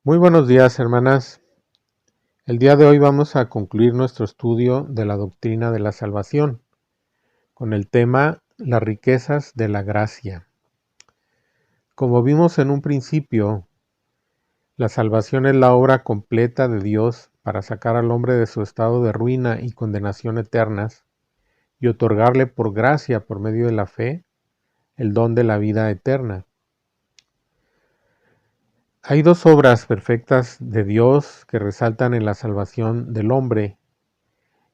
Muy buenos días, hermanas. El día de hoy vamos a concluir nuestro estudio de la doctrina de la salvación con el tema las riquezas de la gracia. Como vimos en un principio, la salvación es la obra completa de Dios para sacar al hombre de su estado de ruina y condenación eternas y otorgarle por gracia, por medio de la fe, el don de la vida eterna. Hay dos obras perfectas de Dios que resaltan en la salvación del hombre,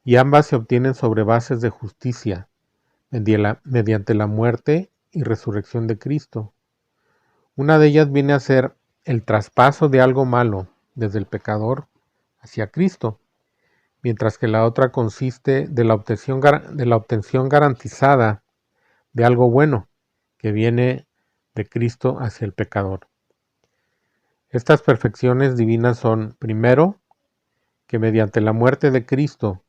y ambas se obtienen sobre bases de justicia, mediante la muerte y resurrección de Cristo. Una de ellas viene a ser el traspaso de algo malo desde el pecador hacia Cristo, mientras que la otra consiste de la obtención garantizada de algo bueno que viene de Cristo hacia el pecador. Estas perfecciones divinas son, primero, que mediante la muerte de Cristo,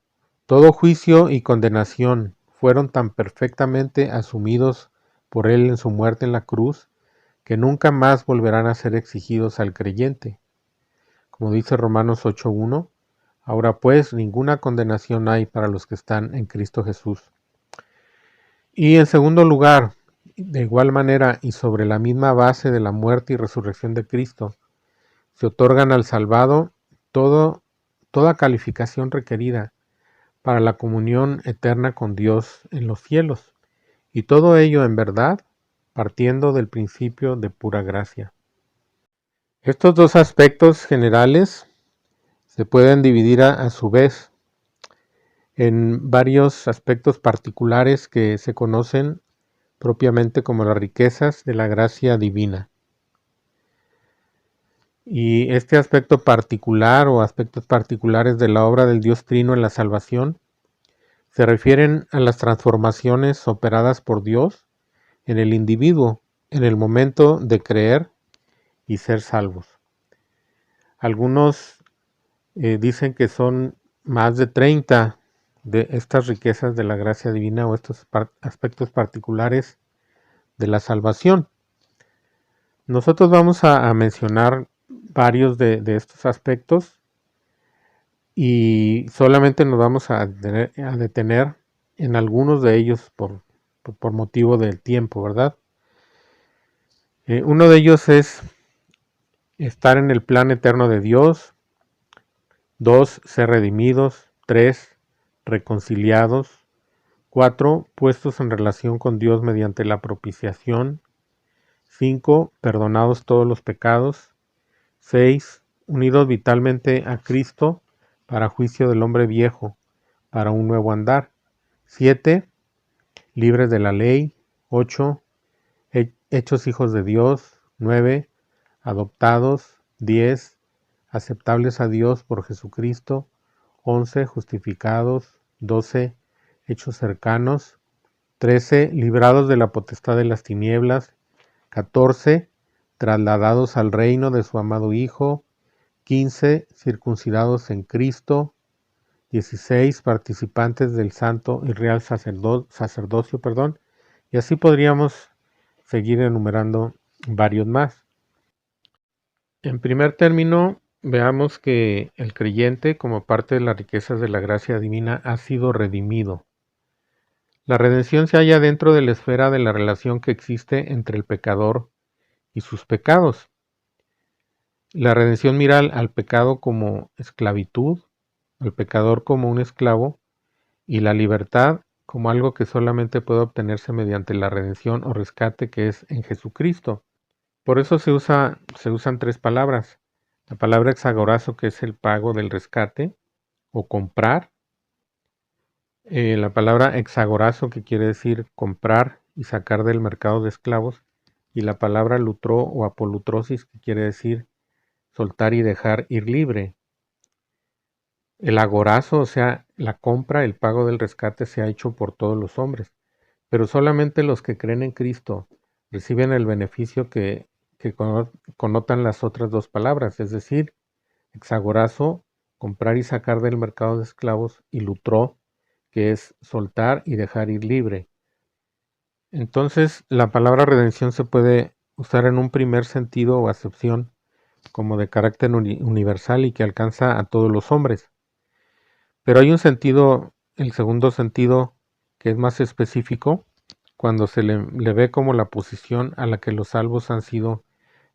todo juicio y condenación fueron tan perfectamente asumidos por Él en su muerte en la cruz, que nunca más volverán a ser exigidos al creyente. Como dice Romanos 8:1, ahora pues ninguna condenación hay para los que están en Cristo Jesús. Y en segundo lugar, de igual manera y sobre la misma base de la muerte y resurrección de Cristo, se otorgan al salvado toda calificación requerida para la comunión eterna con Dios en los cielos, y todo ello en verdad, partiendo del principio de pura gracia. Estos dos aspectos generales se pueden dividir a su vez en varios aspectos particulares que se conocen propiamente como las riquezas de la gracia divina. Y este aspecto particular o aspectos particulares de la obra del Dios Trino en la salvación se refieren a las transformaciones operadas por Dios en el individuo en el momento de creer y ser salvos. Algunos dicen que son más de 30 de estas riquezas de la gracia divina o estos aspectos particulares de la salvación. Nosotros vamos a mencionar varios de estos aspectos y solamente nos vamos a detener en algunos de ellos por motivo del tiempo, ¿verdad? Uno de ellos es estar en el plan eterno de Dios. 2, ser redimidos. 3, reconciliados. 4, puestos en relación con Dios mediante la propiciación. 5, perdonados todos los pecados. 6, unidos vitalmente a Cristo para juicio del hombre viejo, para un nuevo andar. 7, libres de la ley. 8, hechos hijos de Dios. 9, adoptados. 10, aceptables a Dios por Jesucristo. 11, justificados. 12, hechos cercanos. 13, librados de la potestad de las tinieblas. 14, trasladados al reino de su amado Hijo. 15, circuncidados en Cristo. 16, participantes del santo y real sacerdocio, y así podríamos seguir enumerando varios más. En primer término, veamos que el creyente, como parte de las riquezas de la gracia divina, ha sido redimido. La redención se halla dentro de la esfera de la relación que existe entre el pecador y sus pecados. La redención mira al pecado como esclavitud, al pecador como un esclavo, y la libertad como algo que solamente puede obtenerse mediante la redención o rescate que es en Jesucristo. Por eso se usan tres palabras. La palabra exagorazo, que es el pago del rescate o comprar. La palabra exagorazo, que quiere decir comprar y sacar del mercado de esclavos. Y la palabra lutró o apolutrosis, que quiere decir soltar y dejar ir libre. El agorazo, o sea, la compra, el pago del rescate se ha hecho por todos los hombres, pero solamente los que creen en Cristo reciben el beneficio que connotan las otras dos palabras, es decir, exagorazo, comprar y sacar del mercado de esclavos, y lutró, que es soltar y dejar ir libre. Entonces, la palabra redención se puede usar en un primer sentido o acepción como de carácter universal y que alcanza a todos los hombres. Pero hay un sentido, el segundo sentido, que es más específico, cuando se le ve como la posición a la que los salvos han sido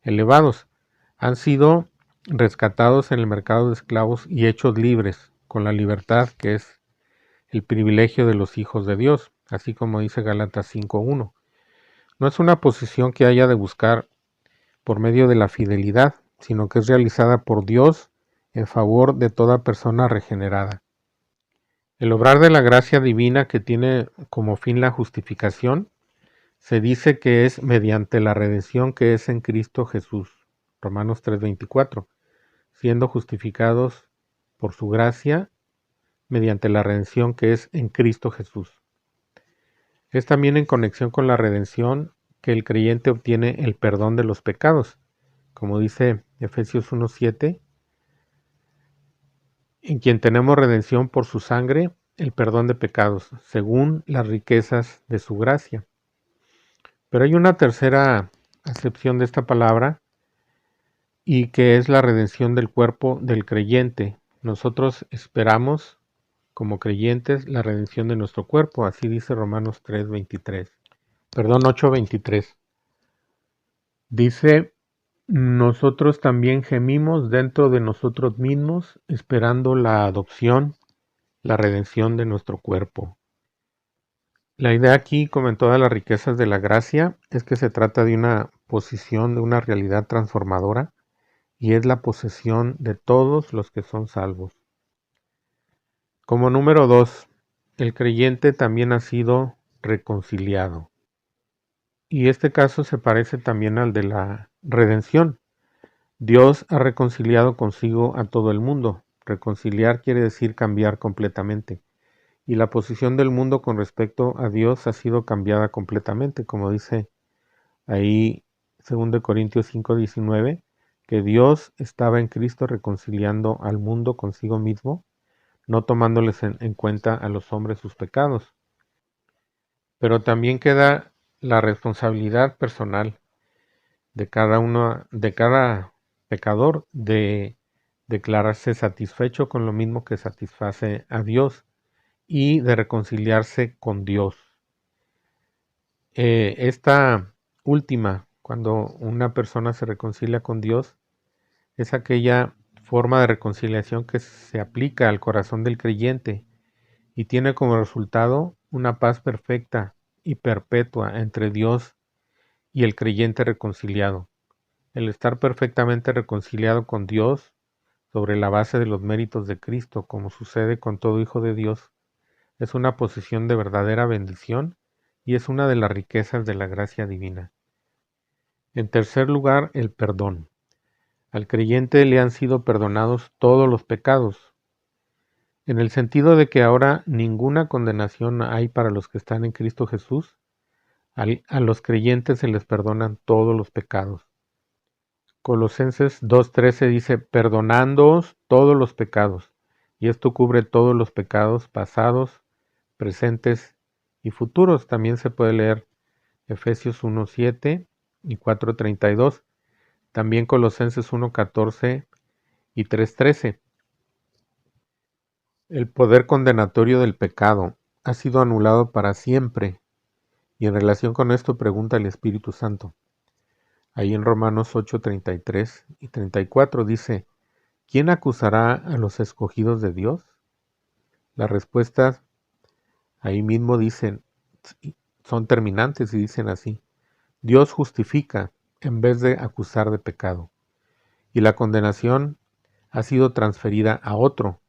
elevados. Han sido rescatados en el mercado de esclavos y hechos libres, con la libertad que es el privilegio de los hijos de Dios, así como dice Gálatas 5:1. No es una posición que haya de buscar por medio de la fidelidad, sino que es realizada por Dios en favor de toda persona regenerada. El obrar de la gracia divina que tiene como fin la justificación, se dice que es mediante la redención que es en Cristo Jesús, Romanos 3:24, siendo justificados por su gracia mediante la redención que es en Cristo Jesús. Es también en conexión con la redención que el creyente obtiene el perdón de los pecados, como dice Efesios 1:7, en quien tenemos redención por su sangre, el perdón de pecados, según las riquezas de su gracia. Pero hay una tercera acepción de esta palabra, y que es la redención del cuerpo del creyente. Nosotros esperamos, como creyentes, la redención de nuestro cuerpo, así dice Romanos 8:23. Dice, nosotros también gemimos dentro de nosotros mismos, esperando la adopción, la redención de nuestro cuerpo. La idea aquí, como en todas las riquezas de la gracia, es que se trata de una posición, de una realidad transformadora, y es la posesión de todos los que son salvos. Como número 2, el creyente también ha sido reconciliado. Y este caso se parece también al de la redención. Dios ha reconciliado consigo a todo el mundo. Reconciliar quiere decir cambiar completamente. Y la posición del mundo con respecto a Dios ha sido cambiada completamente, como dice ahí 2 Corintios 5:19, que Dios estaba en Cristo reconciliando al mundo consigo mismo, no tomándoles en cuenta a los hombres sus pecados. Pero también queda la responsabilidad personal de cada pecador de declararse satisfecho con lo mismo que satisface a Dios y de reconciliarse con Dios. Esta última, cuando una persona se reconcilia con Dios, es aquella forma de reconciliación que se aplica al corazón del creyente y tiene como resultado una paz perfecta y perpetua entre Dios y el creyente reconciliado. El estar perfectamente reconciliado con Dios sobre la base de los méritos de Cristo, como sucede con todo hijo de Dios, es una posición de verdadera bendición y es una de las riquezas de la gracia divina. En tercer lugar, el perdón. Al creyente le han sido perdonados todos los pecados, en el sentido de que ahora ninguna condenación hay para los que están en Cristo Jesús. A los creyentes se les perdonan todos los pecados. Colosenses 2:13 dice, perdonándoos todos los pecados, y esto cubre todos los pecados pasados, presentes y futuros. También se puede leer Efesios 1:7 y 4:32, también Colosenses 1:14 y 3:13. El poder condenatorio del pecado ha sido anulado para siempre, y en relación con esto pregunta el Espíritu Santo. Ahí en Romanos 8:33 y 34 dice, ¿quién acusará a los escogidos de Dios? Las respuestas ahí mismo dicen, son terminantes y dicen así, Dios justifica en vez de acusar de pecado, y la condenación ha sido transferida a otro,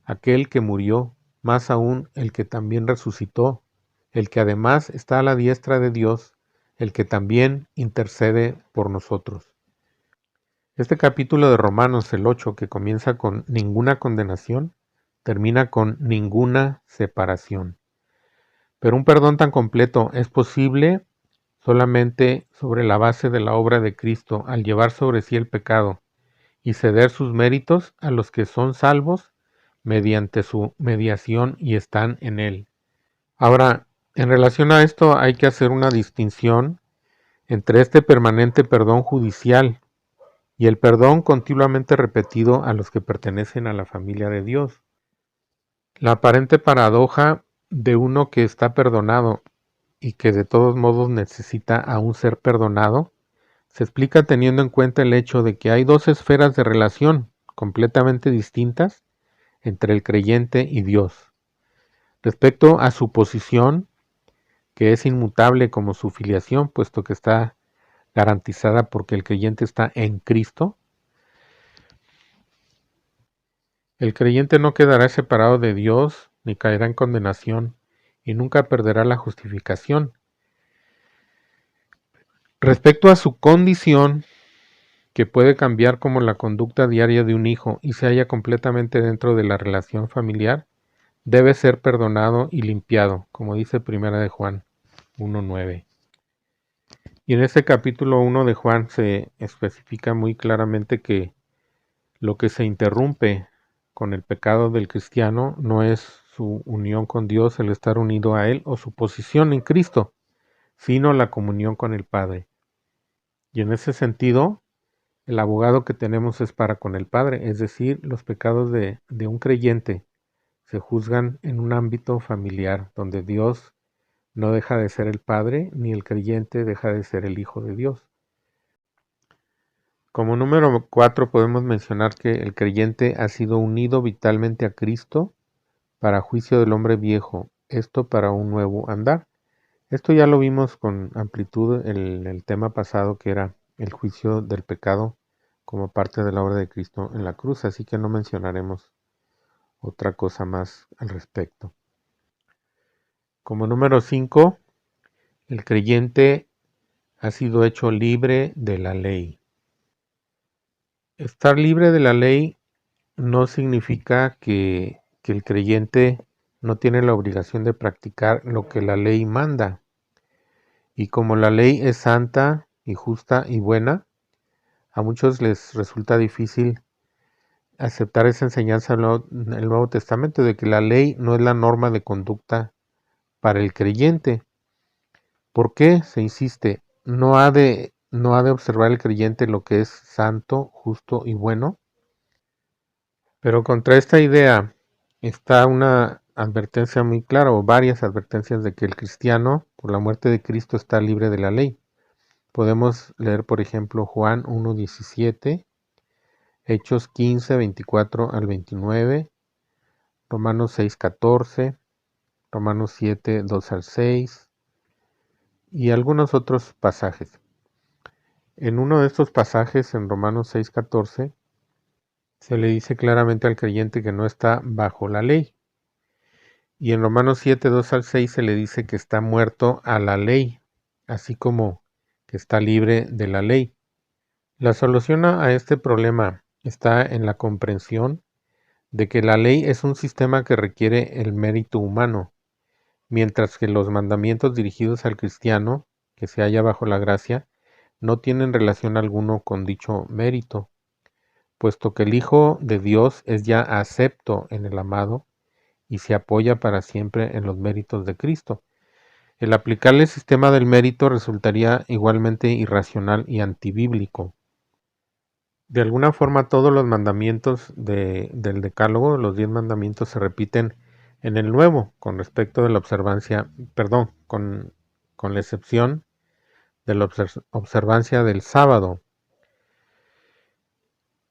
aquel que murió, más aún el que también resucitó, el que además está a la diestra de Dios, el que también intercede por nosotros. Este capítulo de Romanos, el 8, que comienza con ninguna condenación, termina con ninguna separación. Pero un perdón tan completo es posible solamente sobre la base de la obra de Cristo, al llevar sobre sí el pecado y ceder sus méritos a los que son salvos mediante su mediación y están en él. Ahora, en relación a esto hay que hacer una distinción entre este permanente perdón judicial y el perdón continuamente repetido a los que pertenecen a la familia de Dios. La aparente paradoja de uno que está perdonado y que de todos modos necesita aún ser perdonado se explica teniendo en cuenta el hecho de que hay dos esferas de relación completamente distintas entre el creyente y Dios. Respecto a su posición, que es inmutable como su filiación, puesto que está garantizada porque el creyente está en Cristo, el creyente no quedará separado de Dios ni caerá en condenación y nunca perderá la justificación. Respecto a su condición, que puede cambiar como la conducta diaria de un hijo y se halla completamente dentro de la relación familiar, debe ser perdonado y limpiado, como dice Primera de Juan 1:9. Y en este capítulo 1 de Juan se especifica muy claramente que lo que se interrumpe con el pecado del cristiano no es su unión con Dios, el estar unido a Él o su posición en Cristo, sino la comunión con el Padre. Y en ese sentido, el abogado que tenemos es para con el Padre, es decir, los pecados de un creyente se juzgan en un ámbito familiar, donde Dios no deja de ser el Padre, ni el creyente deja de ser el Hijo de Dios. Como número 4 podemos mencionar que el creyente ha sido unido vitalmente a Cristo para juicio del hombre viejo, esto para un nuevo andar. Esto ya lo vimos con amplitud en el tema pasado, que era el juicio del pecado como parte de la obra de Cristo en la cruz, así que no mencionaremos otra cosa más al respecto. Como número 5, el creyente ha sido hecho libre de la ley. Estar libre de la ley no significa que el creyente no tiene la obligación de practicar lo que la ley manda. Y como la ley es santa y justa y buena, a muchos les resulta difícil aceptar esa enseñanza del Nuevo Testamento de que la ley no es la norma de conducta para el creyente. ¿Por qué? Se insiste, no ha de observar el creyente lo que es santo, justo y bueno. Pero contra esta idea está una advertencia muy clara, o varias advertencias de que el cristiano, por la muerte de Cristo, está libre de la ley. Podemos leer, por ejemplo, Juan 1:17, Hechos 15:24 al 29, Romanos 6:14, Romanos 7:2 al 6 y algunos otros pasajes. En uno de estos pasajes, en Romanos 6:14, se le dice claramente al creyente que no está bajo la ley. Y en Romanos 7:2 al 6 se le dice que está muerto a la ley, así como que está libre de la ley. La solución a este problema está en la comprensión de que la ley es un sistema que requiere el mérito humano, mientras que los mandamientos dirigidos al cristiano, que se halla bajo la gracia, no tienen relación alguno con dicho mérito, puesto que el Hijo de Dios es ya acepto en el amado y se apoya para siempre en los méritos de Cristo. El aplicarle el sistema del mérito resultaría igualmente irracional y antibíblico. De alguna forma todos los mandamientos del Decálogo, los 10 mandamientos, se repiten en el Nuevo con respecto de la observancia, con la excepción de la observancia del sábado.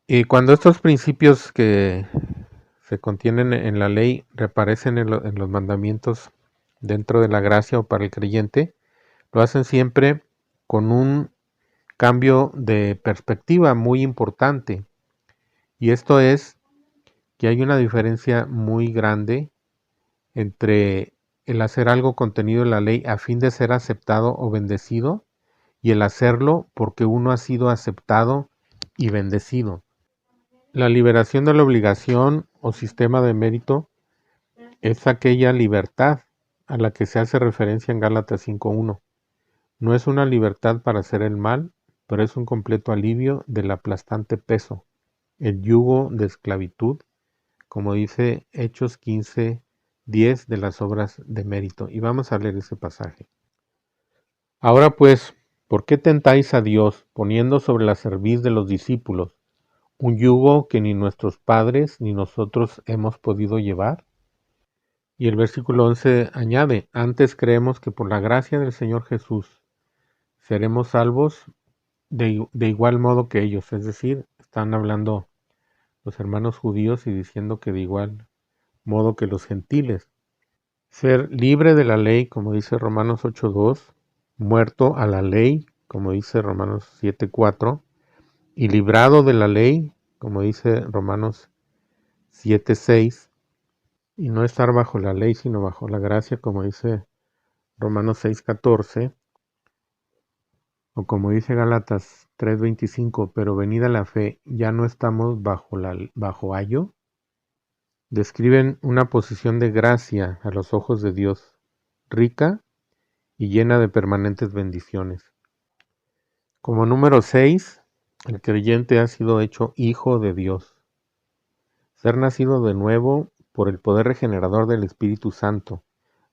Y cuando estos principios que se contienen en la ley reaparecen en los mandamientos dentro de la gracia o para el creyente, lo hacen siempre con un cambio de perspectiva muy importante. Y esto es que hay una diferencia muy grande entre el hacer algo contenido en la ley a fin de ser aceptado o bendecido y el hacerlo porque uno ha sido aceptado y bendecido. La liberación de la obligación o sistema de mérito es aquella libertad a la que se hace referencia en Gálatas 5:1. No es una libertad para hacer el mal, pero es un completo alivio del aplastante peso, el yugo de esclavitud, como dice Hechos 15:10 de las obras de mérito. Y vamos a leer ese pasaje. Ahora pues, ¿Por qué tentáis a Dios, poniendo sobre la cerviz de los discípulos un yugo que ni nuestros padres ni nosotros hemos podido llevar? Y el versículo 11 añade, antes creemos que por la gracia del Señor Jesús seremos salvos de igual modo que ellos. Es decir, están hablando los hermanos judíos y diciendo que de igual modo que los gentiles. Ser libre de la ley, como dice Romanos 8:2, muerto a la ley, como dice Romanos 7:4, y librado de la ley, como dice Romanos 7:6, y no estar bajo la ley, sino bajo la gracia, como dice Romanos 6:14, o como dice Gálatas 3:25, pero venida la fe, ya no estamos bajo ayo. Describen una posición de gracia a los ojos de Dios, rica y llena de permanentes bendiciones. Como número 6, el creyente ha sido hecho hijo de Dios. Ser nacido de nuevo por el poder regenerador del Espíritu Santo,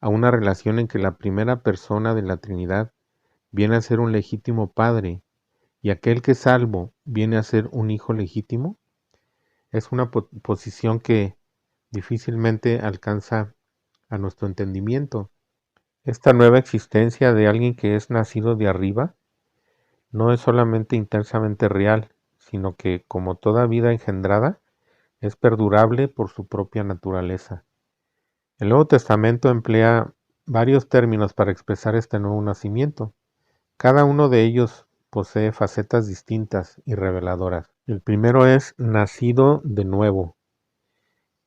a una relación en que la primera persona de la Trinidad viene a ser un legítimo padre y aquel que es salvo viene a ser un hijo legítimo, es una posición que difícilmente alcanza a nuestro entendimiento. Esta nueva existencia de alguien que es nacido de arriba no es solamente intensamente real, sino que, como toda vida engendrada, es perdurable por su propia naturaleza. El Nuevo Testamento emplea varios términos para expresar este nuevo nacimiento. Cada uno de ellos posee facetas distintas y reveladoras. El primero es nacido de nuevo,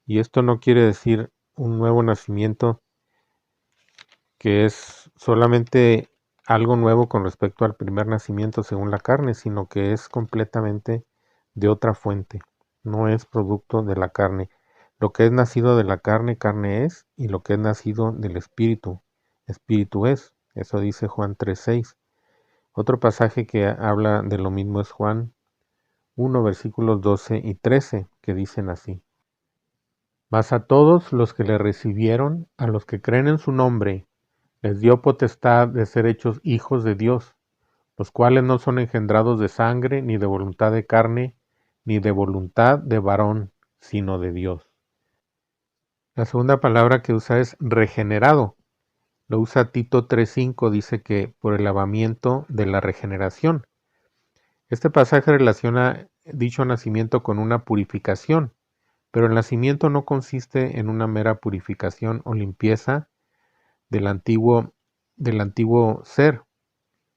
y esto no quiere decir un nuevo nacimiento que es solamente algo nuevo con respecto al primer nacimiento según la carne, sino que es completamente de otra fuente, no es producto de la carne. Lo que es nacido de la carne, carne es, y lo que es nacido del espíritu, espíritu es. Eso dice Juan 3:6. Otro pasaje que habla de lo mismo es Juan 1, versículos 12 y 13, que dicen así. Mas a todos los que le recibieron, a los que creen en su nombre, les dio potestad de ser hechos hijos de Dios, los cuales no son engendrados de sangre, ni de voluntad de carne, ni de voluntad de varón, sino de Dios. La segunda palabra que usa es regenerado. Lo usa Tito 3:5, dice que por el lavamiento de la regeneración. Este pasaje relaciona dicho nacimiento con una purificación, pero el nacimiento no consiste en una mera purificación o limpieza del antiguo ser.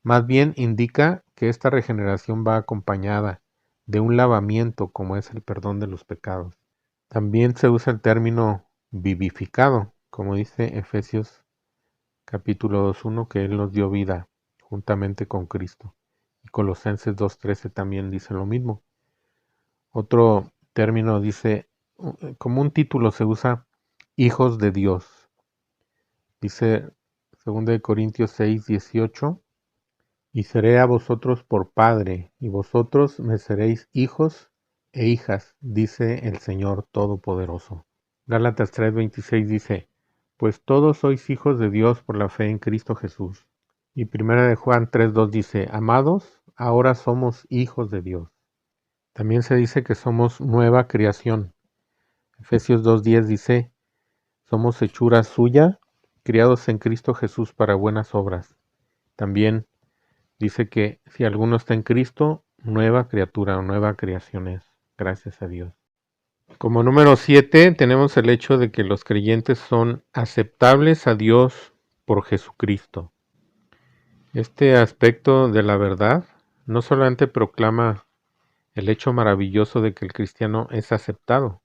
Más bien indica que esta regeneración va acompañada de un lavamiento como es el perdón de los pecados. También se usa el término vivificado, como dice Efesios capítulo 2:1, que Él nos dio vida juntamente con Cristo. Y Colosenses 2:13 también dice lo mismo. Otro término dice, como un título se usa hijos de Dios. Dice 2 Corintios 6:18, y seré a vosotros por padre, y vosotros me seréis hijos e hijas, dice el Señor Todopoderoso. Gálatas 3:26 dice, pues todos sois hijos de Dios por la fe en Cristo Jesús. Y 1 de Juan 3:2 dice, amados, ahora somos hijos de Dios. También se dice que somos nueva creación. Efesios 2:10 dice, somos hechura suya, criados en Cristo Jesús para buenas obras. También dice que si alguno está en Cristo, nueva criatura o nueva creación es. Gracias a Dios. Como número 7 tenemos el hecho de que los creyentes son aceptables a Dios por Jesucristo. Este aspecto de la verdad no solamente proclama el hecho maravilloso de que el cristiano es aceptado,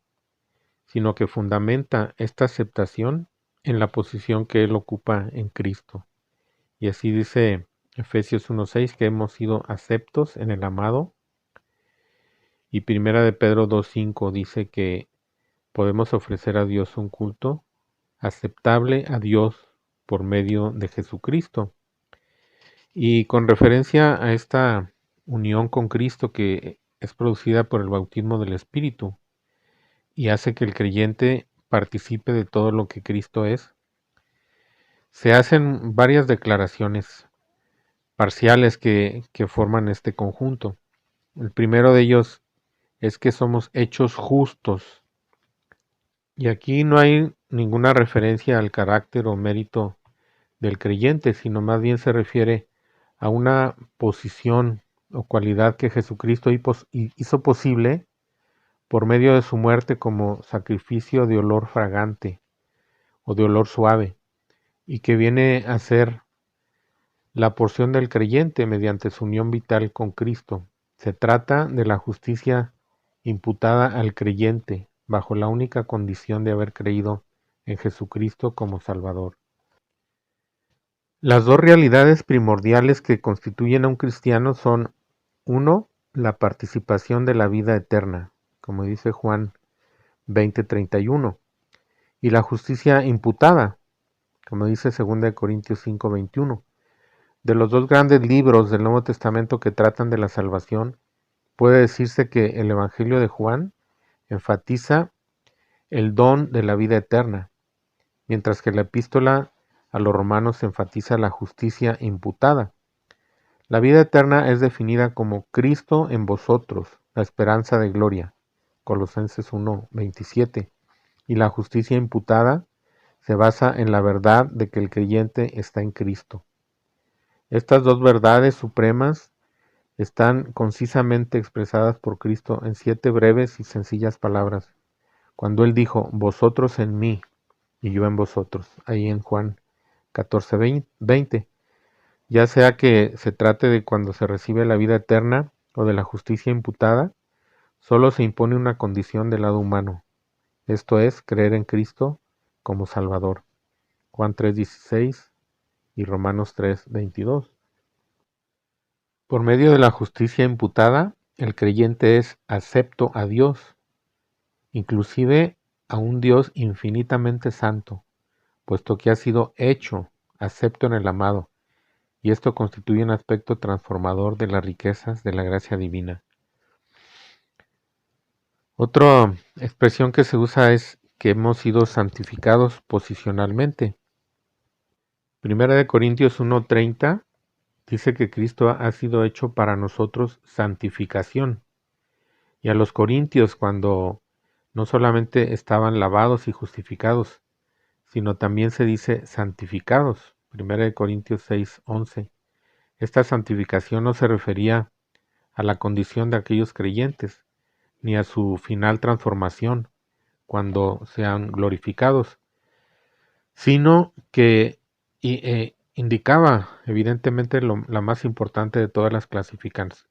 sino que fundamenta esta aceptación en la posición que él ocupa en Cristo. Y así dice Efesios 1:6 que hemos sido aceptos en el amado. Y Primera de Pedro 2:5 dice que podemos ofrecer a Dios un culto aceptable a Dios por medio de Jesucristo. Y con referencia a esta unión con Cristo que es producida por el bautismo del Espíritu y hace que el creyente participe de todo lo que Cristo es, se hacen varias declaraciones. parciales que forman este conjunto. El primero de ellos es que somos hechos justos. Y aquí no hay ninguna referencia al carácter o mérito del creyente, sino más bien se refiere a una posición o cualidad que Jesucristo hizo posible por medio de su muerte como sacrificio de olor fragante o de olor suave, y que viene a ser la porción del creyente mediante su unión vital con Cristo. Se trata de la justicia imputada al creyente bajo la única condición de haber creído en Jesucristo como Salvador. Las dos realidades primordiales que constituyen a un cristiano son: uno, la participación de la vida eterna, como dice Juan 20:31, y la justicia imputada, como dice 2 Corintios 5:21. De los dos grandes libros del Nuevo Testamento que tratan de la salvación, puede decirse que el Evangelio de Juan enfatiza el don de la vida eterna, mientras que la epístola a los romanos enfatiza la justicia imputada. La vida eterna es definida como Cristo en vosotros, la esperanza de gloria, Colosenses 1:27, y la justicia imputada se basa en la verdad de que el creyente está en Cristo. Estas dos verdades supremas están concisamente expresadas por Cristo en 7 breves y sencillas palabras, cuando Él dijo: vosotros en mí y yo en vosotros, ahí en Juan 14:20. Ya sea que se trate de cuando se recibe la vida eterna o de la justicia imputada, solo se impone una condición del lado humano, esto es, creer en Cristo como Salvador. Juan 3:16 y Romanos 3:22. Por medio de la justicia imputada, el creyente es acepto a Dios, inclusive a un Dios infinitamente santo, puesto que ha sido hecho acepto en el amado, y esto constituye un aspecto transformador de las riquezas de la gracia divina. Otra expresión que se usa es que hemos sido santificados posicionalmente. Primera de Corintios 1:30 dice que Cristo ha sido hecho para nosotros santificación. Y a los corintios, cuando no solamente estaban lavados y justificados, sino también se dice santificados. Primera de Corintios 6:11. Esta santificación no se refería a la condición de aquellos creyentes, ni a su final transformación cuando sean glorificados, sino que indicaba evidentemente la más importante de todas las clasificaciones,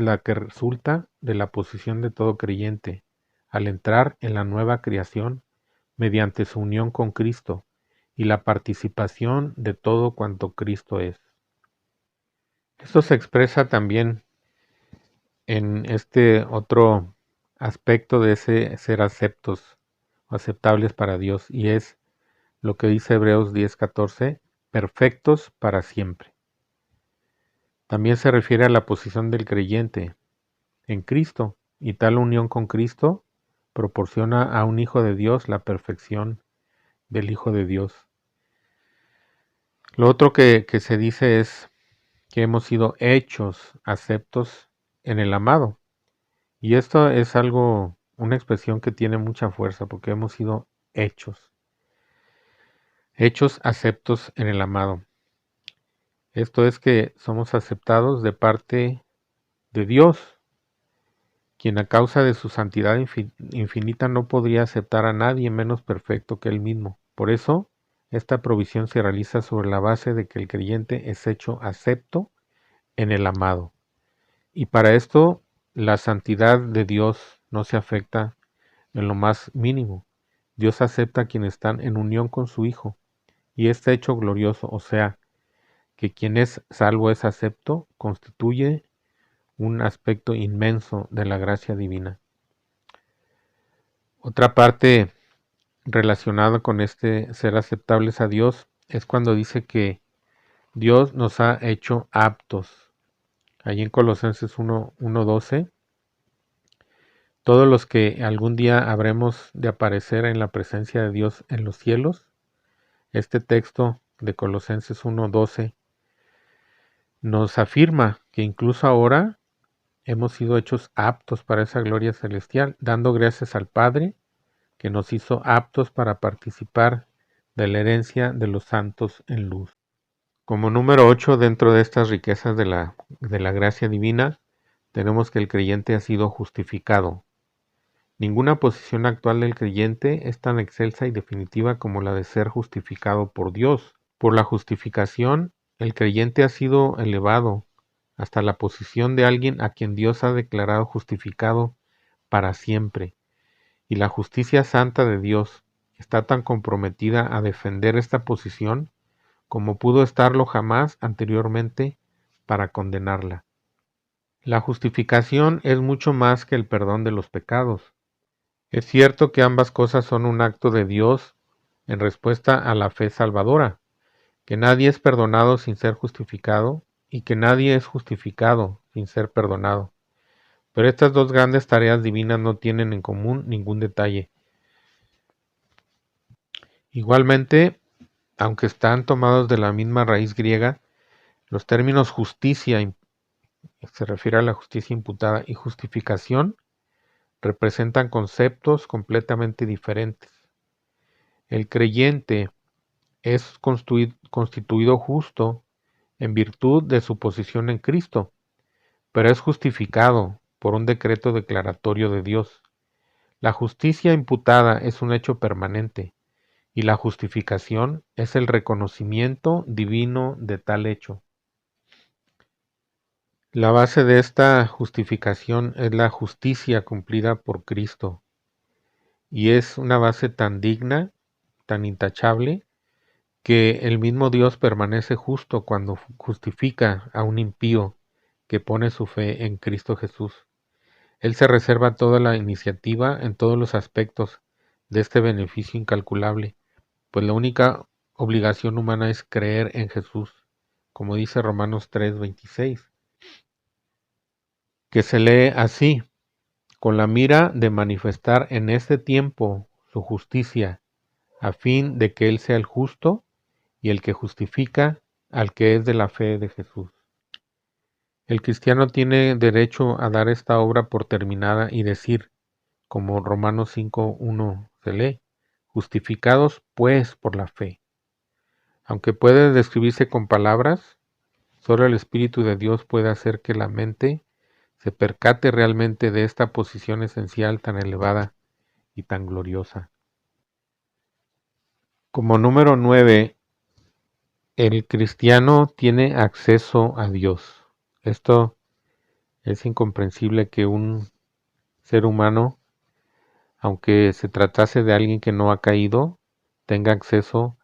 la que resulta de la posición de todo creyente al entrar en la nueva creación mediante su unión con Cristo y la participación de todo cuanto Cristo es. Esto se expresa también en este otro aspecto de ese ser aceptos o aceptables para Dios, y es lo que dice Hebreos 10:14, perfectos para siempre. También se refiere a la posición del creyente en Cristo, y tal unión con Cristo proporciona a un hijo de Dios la perfección del Hijo de Dios. Lo otro que se dice es que hemos sido hechos aceptos en el amado. Y esto es algo, una expresión que tiene mucha fuerza, porque hemos sido hechos aceptos en el amado. Esto es que somos aceptados de parte de Dios, quien a causa de su santidad infinita no podría aceptar a nadie menos perfecto que Él mismo. Por eso, esta provisión se realiza sobre la base de que el creyente es hecho acepto en el amado. Y para esto, la santidad de Dios no se afecta en lo más mínimo. Dios acepta a quienes están en unión con su Hijo, y este hecho glorioso, o sea, que quien es salvo es acepto, constituye un aspecto inmenso de la gracia divina. Otra parte relacionada con este ser aceptables a Dios es cuando dice que Dios nos ha hecho aptos. Allí en Colosenses 1:12, todos los que algún día habremos de aparecer en la presencia de Dios en los cielos, este texto de Colosenses 1:12 nos afirma que incluso ahora hemos sido hechos aptos para esa gloria celestial, dando gracias al Padre que nos hizo aptos para participar de la herencia de los santos en luz. Como número 8, dentro de estas riquezas de la gracia divina, tenemos que el creyente ha sido justificado. Ninguna posición actual del creyente es tan excelsa y definitiva como la de ser justificado por Dios. Por la justificación, el creyente ha sido elevado hasta la posición de alguien a quien Dios ha declarado justificado para siempre. Y la justicia santa de Dios está tan comprometida a defender esta posición como pudo estarlo jamás anteriormente para condenarla. La justificación es mucho más que el perdón de los pecados. Es cierto que ambas cosas son un acto de Dios en respuesta a la fe salvadora, que nadie es perdonado sin ser justificado y que nadie es justificado sin ser perdonado. Pero estas dos grandes tareas divinas no tienen en común ningún detalle. Igualmente, aunque están tomados de la misma raíz griega, los términos justicia se refiere a la justicia imputada y justificación representan conceptos completamente diferentes. El creyente es constituido justo en virtud de su posición en Cristo, pero es justificado por un decreto declaratorio de Dios. La justicia imputada es un hecho permanente y la justificación es el reconocimiento divino de tal hecho. La base de esta justificación es la justicia cumplida por Cristo y es una base tan digna, tan intachable, que el mismo Dios permanece justo cuando justifica a un impío que pone su fe en Cristo Jesús. Él se reserva toda la iniciativa en todos los aspectos de este beneficio incalculable, pues la única obligación humana es creer en Jesús, como dice Romanos 3:26, que se lee así: con la mira de manifestar en este tiempo su justicia, a fin de que Él sea el justo y el que justifica al que es de la fe de Jesús. El cristiano tiene derecho a dar esta obra por terminada y decir, como Romanos 5:1 se lee, justificados pues por la fe. Aunque puede describirse con palabras, solo el Espíritu de Dios puede hacer que la mente se percate realmente de esta posición esencial tan elevada y tan gloriosa. Como número 9, el cristiano tiene acceso a Dios. Esto es incomprensible que un ser humano, aunque se tratase de alguien que no ha caído, tenga acceso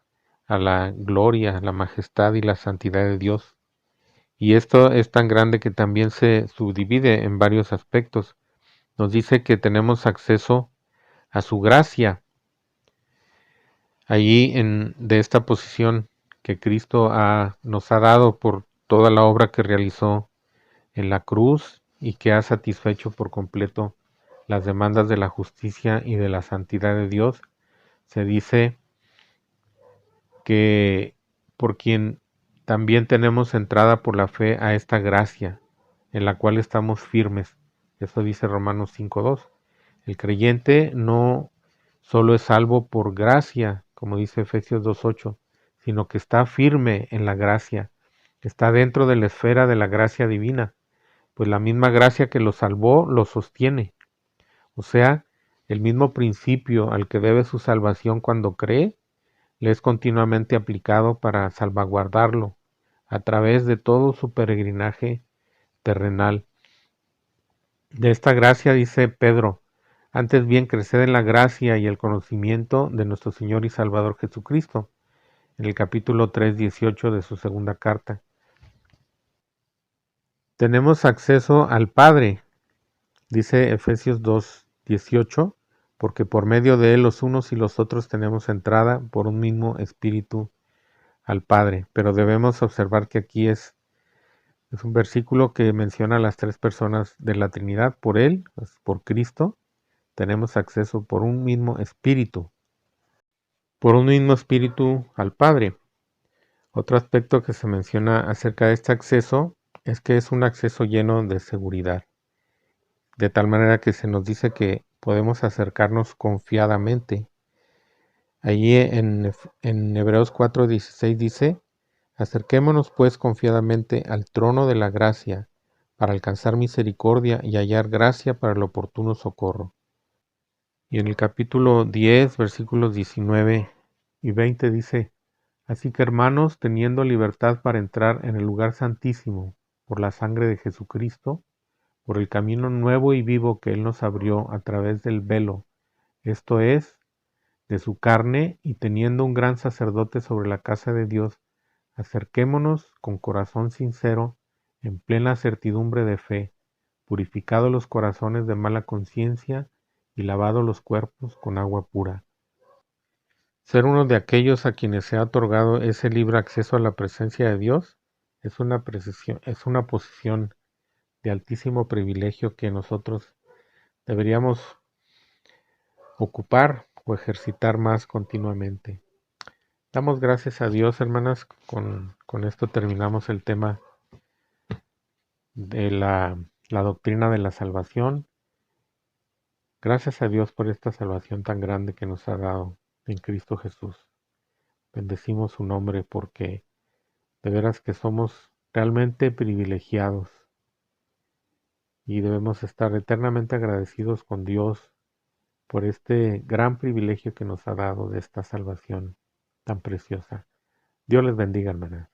a la gloria, la majestad y la santidad de Dios. Y esto es tan grande que también se subdivide en varios aspectos. Nos dice que tenemos acceso a su gracia. Allí de esta posición que Cristo nos ha dado por toda la obra que realizó en la cruz y que ha satisfecho por completo las demandas de la justicia y de la santidad de Dios, se dice que por quien también tenemos entrada por la fe a esta gracia, en la cual estamos firmes. Eso dice Romanos 5:2. El creyente no solo es salvo por gracia, como dice Efesios 2:8, sino que está firme en la gracia, está dentro de la esfera de la gracia divina, pues la misma gracia que lo salvó lo sostiene. O sea, el mismo principio al que debe su salvación cuando cree, le es continuamente aplicado para salvaguardarlo a través de todo su peregrinaje terrenal. De esta gracia dice Pedro, antes bien creced en la gracia y el conocimiento de nuestro Señor y Salvador Jesucristo, en el capítulo 3:18 de su segunda carta. Tenemos acceso al Padre, dice Efesios 2:18, porque por medio de él los unos y los otros tenemos entrada por un mismo espíritu al Padre. Pero debemos observar que aquí es un versículo que menciona a las tres personas de la Trinidad. Por él, pues, por Cristo, tenemos acceso por un mismo espíritu al Padre. Otro aspecto que se menciona acerca de este acceso es que es un acceso lleno de seguridad, de tal manera que se nos dice que podemos acercarnos confiadamente. Allí en Hebreos 4:16 dice, acerquémonos pues confiadamente al trono de la gracia para alcanzar misericordia y hallar gracia para el oportuno socorro. Y en el capítulo 10, versículos 19 y 20 dice, así que hermanos, teniendo libertad para entrar en el lugar santísimo por la sangre de Jesucristo, por el camino nuevo y vivo que Él nos abrió a través del velo, esto es, de su carne, y teniendo un gran sacerdote sobre la casa de Dios, acerquémonos con corazón sincero, en plena certidumbre de fe, purificados los corazones de mala conciencia y lavados los cuerpos con agua pura. Ser uno de aquellos a quienes se ha otorgado ese libre acceso a la presencia de Dios es una posición de altísimo privilegio que nosotros deberíamos ocupar o ejercitar más continuamente. Damos gracias a Dios, hermanas. Con esto terminamos el tema de la doctrina de la salvación. Gracias a Dios por esta salvación tan grande que nos ha dado en Cristo Jesús. Bendecimos su nombre porque de veras que somos realmente privilegiados y debemos estar eternamente agradecidos con Dios por este gran privilegio que nos ha dado de esta salvación tan preciosa. Dios les bendiga, hermanas.